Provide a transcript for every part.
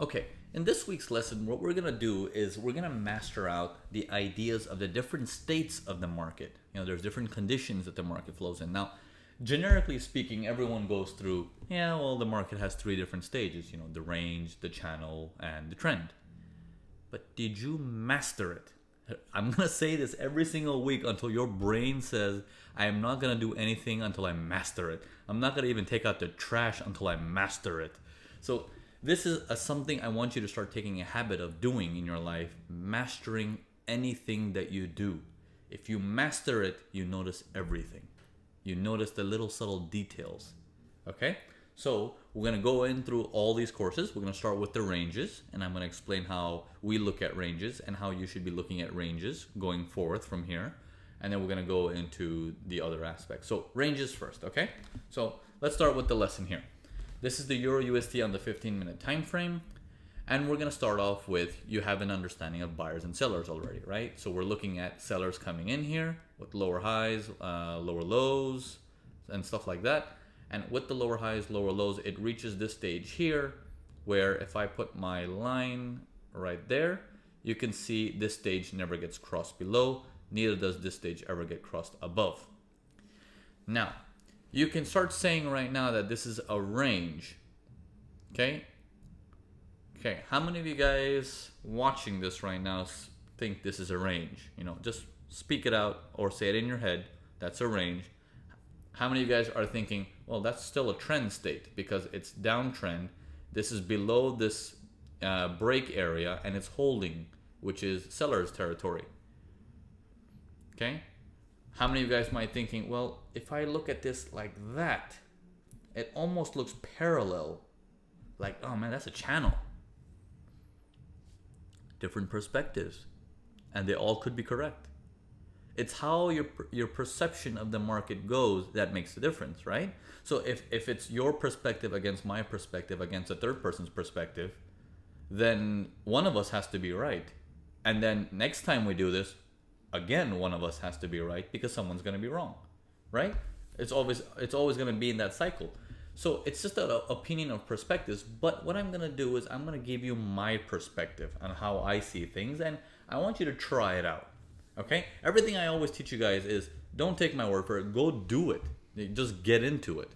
Okay, in this week's lesson, what we're going to do is we're going to master out the ideas of the different states of the market. There's different conditions that the market flows in. Now, generically speaking, everyone goes through, yeah, well, the market has three different stages, the range, the channel, and the trend. But did you master it? I'm going to say this every single week until your brain says, I am not going to do anything until I master it. I'm not going to even take out the trash until I master it. So, this is something I want you to start taking a habit of doing in your life, mastering anything that you do. If you master it, you notice everything. You notice the little subtle details. Okay? So we're going to go in through all these courses. We're going to start with the ranges, and I'm going to explain how we look at ranges and how you should be looking at ranges going forth from here. And then we're going to go into the other aspects. So ranges first, okay? So let's start with the lesson here. This is the Euro USD on the 15-minute time frame. And we're going to start off with, you have an understanding of buyers and sellers already, right? So we're looking at sellers coming in here with lower highs, lower lows, and stuff like that. And with the lower highs, lower lows, it reaches this stage here, where if I put my line right there, you can see this stage never gets crossed below. Neither does this stage ever get crossed above. Now, you can start saying right now that this is a range. Okay? Okay, how many of you guys watching this right now think this is a range? Just speak it out or say it in your head. That's a range. How many of you guys are thinking, well, that's still a trend state because it's downtrend. This is below this break area and it's holding, which is seller's territory. Okay? How many of you guys might thinking, well, if I look at this like that, it almost looks parallel. Like, oh man, that's a channel. Different perspectives. And they all could be correct. It's how your perception of the market goes that makes the difference, right? So if it's your perspective against my perspective against a third person's perspective, then one of us has to be right. And then next time we do this, again, one of us has to be right because someone's going to be wrong, right? It's always going to be in that cycle. So it's just an opinion of perspectives. But what I'm going to do is I'm going to give you my perspective on how I see things, and I want you to try it out. Okay? Everything I always teach you guys is don't take my word for it. Go do it. Just get into it.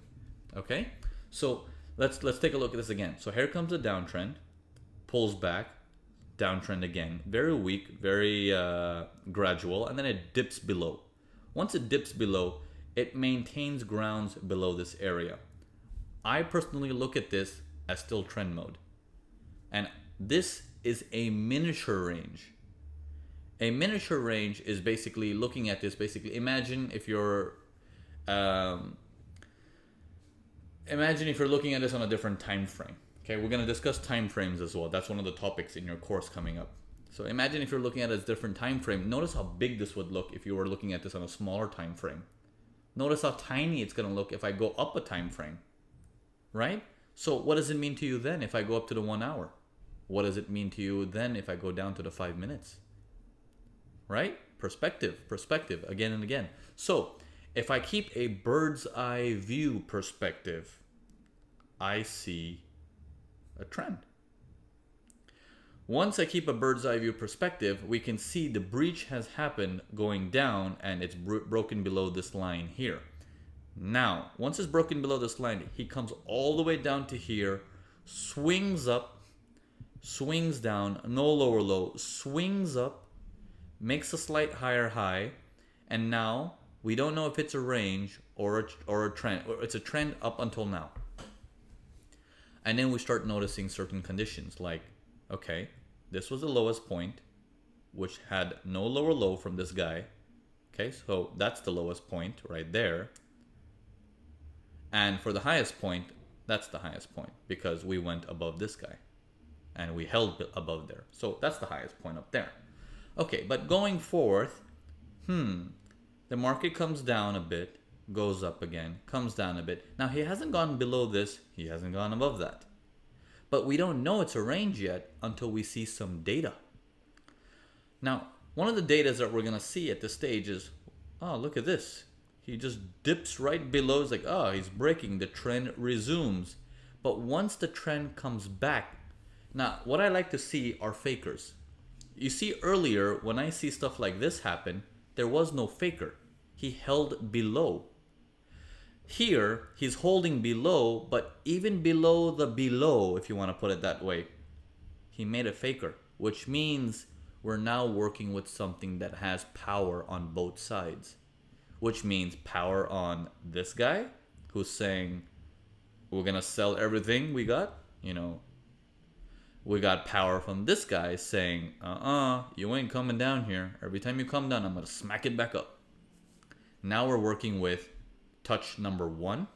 Okay? So let's take a look at this again. So here comes the downtrend, pulls back, downtrend again, very weak, very gradual, and then it dips below. Once it dips below, it maintains grounds below this area. I personally look at this as still trend mode, and this is a miniature range. A miniature range is basically looking at this. Basically, imagine if you're looking at this on a different time frame. Okay, we're going to discuss time frames as well. That's one of the topics in your course coming up. So imagine if you're looking at a different time frame. Notice how big this would look if you were looking at this on a smaller time frame. Notice how tiny it's going to look if I go up a time frame. Right? So what does it mean to you then if I go up to the 1 hour? What does it mean to you then if I go down to the 5 minutes? Right? Perspective, again and again. So if I keep a bird's eye view perspective, I see a trend. Once I keep a bird's eye view perspective, we can see the breach has happened going down and it's broken below this line here. Now, once it's broken below this line, he comes all the way down to here, swings up, swings down, no lower low, swings up, makes a slight higher high, and now we don't know if it's a range or a trend, or it's a trend up until now. And then we start noticing certain conditions like, okay, this was the lowest point, which had no lower low from this guy. Okay, so that's the lowest point right there. And for the highest point, that's the highest point because we went above this guy and we held above there. So that's the highest point up there. Okay, but going forth, the market comes down a bit, goes up again, comes down a bit. Now he hasn't gone below this, he hasn't gone above that. But we don't know it's a range yet until we see some data. Now, one of the data that we're going to see at this stage is, oh, look at this. He just dips right below. It's like, oh, he's breaking. The trend resumes. But once the trend comes back, Now, what I like to see are fakers. You see earlier, when I see stuff like this happen, there was no faker. He held below. Here, he's holding below, but even below the below, if you want to put it that way, he made a faker, which means we're now working with something that has power on both sides, which means power on this guy who's saying, we're going to sell everything we got. You know, we got power from this guy saying, you ain't coming down here. Every time you come down, I'm going to smack it back up. Now we're working with touch number 1,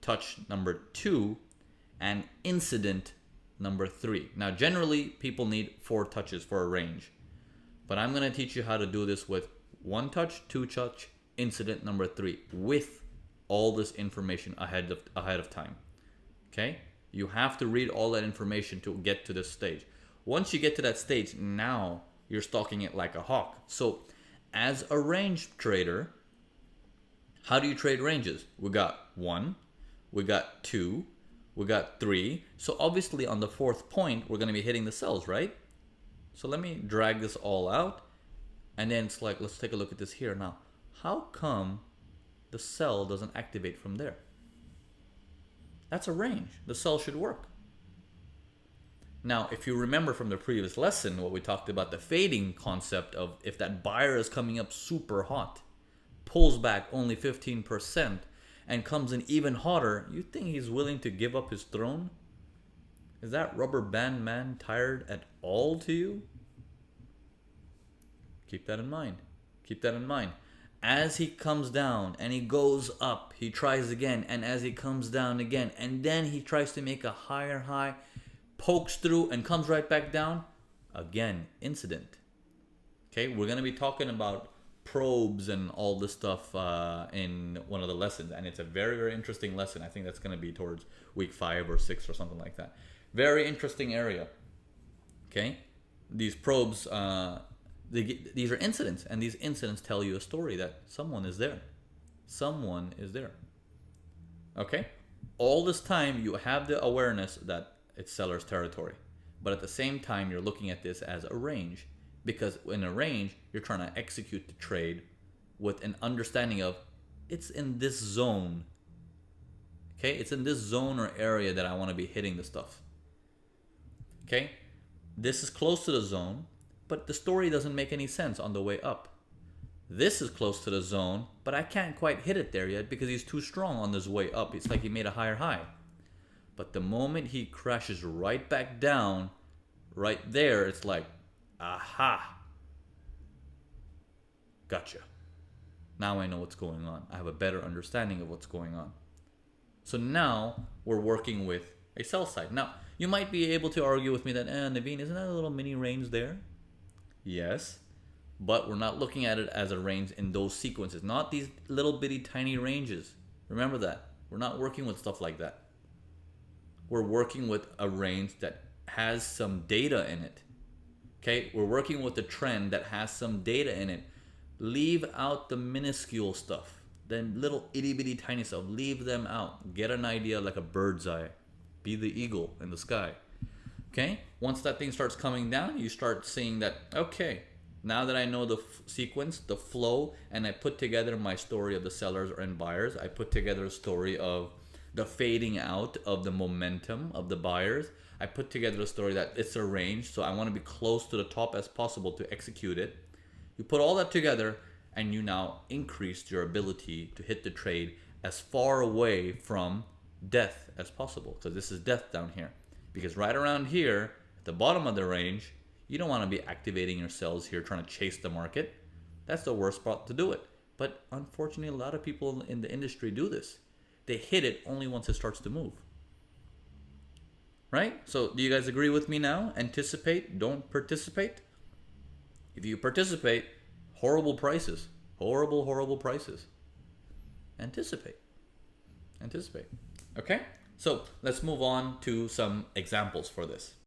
touch number 2, and incident number 3. Now, generally, people need 4 touches for a range. But I'm going to teach you how to do this with 1 touch, 2 touch, incident number 3, with all this information ahead of time. Okay? You have to read all that information to get to this stage. Once you get to that stage, now you're stalking it like a hawk. So, as a range trader, how do you trade ranges? We got 1, we got 2, we got 3. So obviously on the 4th point, we're going to be hitting the sells, right? So let me drag this all out. And then it's like, let's take a look at this here. Now, how come the sell doesn't activate from there? That's a range. The sell should work. Now, if you remember from the previous lesson, what we talked about, the fading concept of if that buyer is coming up super hot, pulls back only 15%, and comes in even hotter, you think he's willing to give up his throne? Is that rubber band man tired at all to you? Keep that in mind. Keep that in mind. As he comes down and he goes up, he tries again, and as he comes down again, and then he tries to make a higher high, pokes through and comes right back down, again, incident. Okay, we're going to be talking about probes and all this stuff in one of the lessons, and it's a very, very interesting lesson. I think that's going to be towards week 5 or 6 or something like that. Very interesting area. Okay, these probes, these are incidents, and these incidents tell you a story that someone is there. Someone is there. Okay, all this time you have the awareness that it's seller's territory, but at the same time you're looking at this as a range. Because in a range, you're trying to execute the trade with an understanding of it's in this zone. Okay, it's in this zone or area that I want to be hitting the stuff. Okay, this is close to the zone, but the story doesn't make any sense on the way up. This is close to the zone, but I can't quite hit it there yet because he's too strong on this way up. It's like he made a higher high. But the moment he crashes right back down, right there, it's like, aha, gotcha. Now I know what's going on. I have a better understanding of what's going on. So now we're working with a sell side. Now, you might be able to argue with me that, Naveen, isn't that a little mini range there? Yes, but we're not looking at it as a range in those sequences, not these little bitty tiny ranges. Remember that. We're not working with stuff like that. We're working with a range that has some data in it. Okay, we're working with a trend that has some data in it. Leave out the minuscule stuff, the little itty bitty tiny stuff. Leave them out. Get an idea like a bird's eye. Be the eagle in the sky. Okay, once that thing starts coming down, you start seeing that, okay, now that I know the sequence, the flow, and I put together my story of the sellers and buyers, I put together a story of the fading out of the momentum of the buyers. I put together a story that it's a range, so I want to be close to the top as possible to execute it. You put all that together, and you now increase your ability to hit the trade as far away from death as possible, because this is death down here. Because right around here, at the bottom of the range, you don't want to be activating your sells here trying to chase the market. That's the worst spot to do it. But unfortunately, a lot of people in the industry do this. They hit it only once it starts to move. Right? So do you guys agree with me now? Anticipate, don't participate. If you participate, horrible prices. Horrible, horrible prices. Anticipate. Anticipate. Okay? So let's move on to some examples for this.